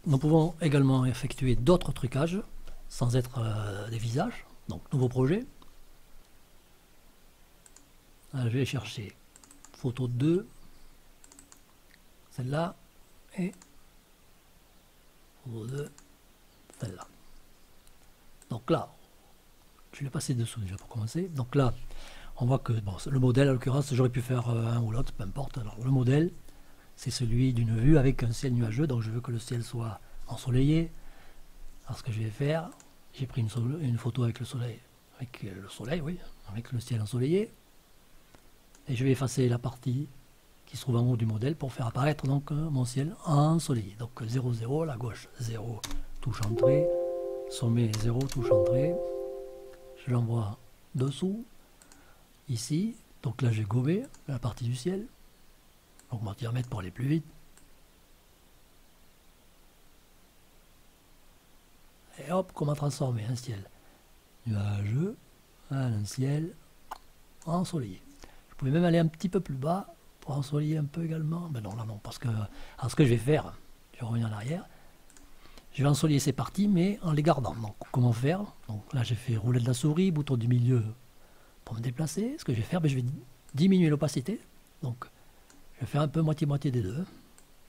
nous pouvons également effectuer d'autres trucages sans être des visages. Donc, nouveau projet. Alors, je vais chercher photo 2, celle-là, et photo 2, celle-là. Donc là, je vais passer dessous déjà pour commencer. Donc là, on voit que bon, le modèle, en l'occurrence, j'aurais pu faire un ou l'autre, peu importe. Alors, le modèle, c'est celui d'une vue avec un ciel nuageux, donc je veux que le ciel soit ensoleillé. Alors, ce que je vais faire, j'ai pris une photo avec le soleil, oui, avec le ciel ensoleillé. Et je vais effacer la partie qui se trouve en haut du modèle pour faire apparaître donc mon ciel ensoleillé. Donc 0, 0, la gauche 0, touche entrée, sommet 0, touche entrée. Je l'envoie dessous, ici. Donc là j'ai gommé la partie du ciel. Augmenter diamètre pour aller plus vite. Et hop, comment transformer un ciel nuageux en un ciel ensoleillé. Vous pouvez même aller un petit peu plus bas pour ensoleiller un peu également. Ben non, là non, parce que alors ce que je vais faire, je vais revenir en arrière, je vais ensoleiller ces parties, mais en les gardant. Donc comment faire? Donc là j'ai fait rouler de la souris, bouton du milieu pour me déplacer. Ce que je vais faire, ben, je vais diminuer l'opacité. Donc je vais faire un peu moitié-moitié des deux.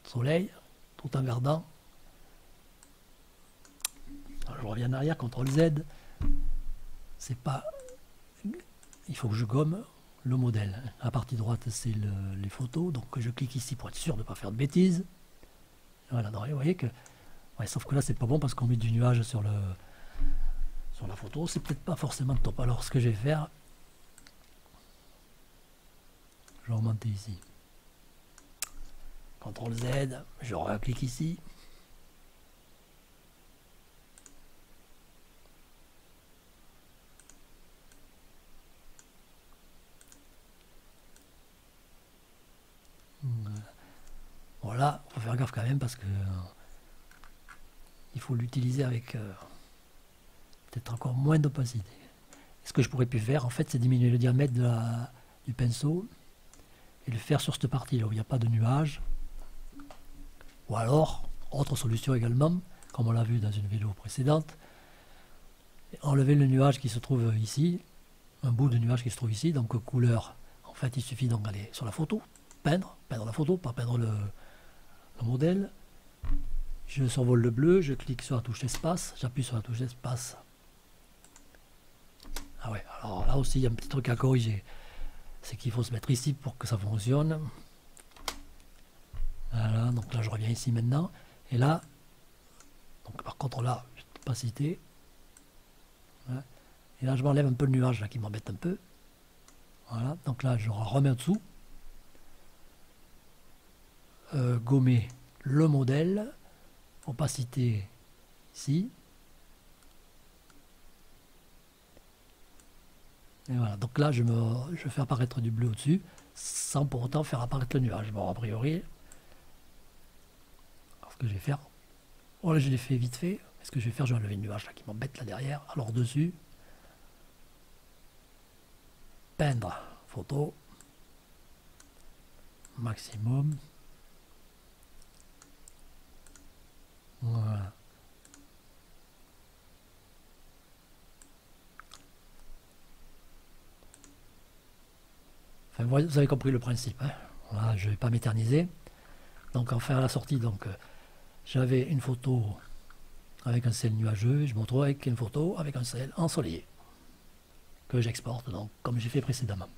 Soleil, tout en gardant. Alors, je reviens en arrière, CTRL Z. C'est pas. Il faut que je gomme le modèle. La partie droite, c'est les photos. Donc je clique ici pour être sûr de ne pas faire de bêtises. Voilà, donc, vous voyez que. Ouais, sauf que là, c'est pas bon parce qu'on met du nuage sur la photo. C'est peut-être pas forcément top. Alors ce que je vais faire, je vais remonter ici. CTRL Z, je reclique ici. Voilà, il faut faire gaffe quand même parce que il faut l'utiliser avec peut-être encore moins d'opacité. Ce que je pourrais plus faire, en fait, c'est diminuer le diamètre du pinceau et le faire sur cette partie là où il n'y a pas de nuage. Ou alors, autre solution également, comme on l'a vu dans une vidéo précédente, enlever le nuage qui se trouve ici, un bout de nuage qui se trouve ici, donc couleur, en fait il suffit donc d'aller sur la photo, peindre la photo, pas peindre le modèle. Je survole le bleu, je clique sur la touche espace, j'appuie sur la touche espace. Ah ouais, alors là aussi il y a un petit truc à corriger, c'est qu'il faut se mettre ici pour que ça fonctionne. Voilà, donc là je reviens ici maintenant, et là, donc par contre là, opacité, voilà. Et là je m'enlève un peu le nuage là qui m'embête un peu. Voilà, donc là je remets en dessous, gommer le modèle, opacité ici. Et voilà, donc là je fais apparaître du bleu au-dessus, sans pour autant faire apparaître le nuage. Bon, a priori, alors, ce que je vais faire, voilà, je l'ai fait vite fait. Ce que je vais faire, je vais enlever le nuage là qui m'embête là derrière. Alors dessus, peindre, photo, maximum. Voilà. Enfin, vous avez compris le principe. Hein. Voilà, je ne vais pas m'éterniser. Donc enfin à la sortie, donc j'avais une photo avec un ciel nuageux, je me retrouve avec une photo avec un ciel ensoleillé que j'exporte donc comme j'ai fait précédemment.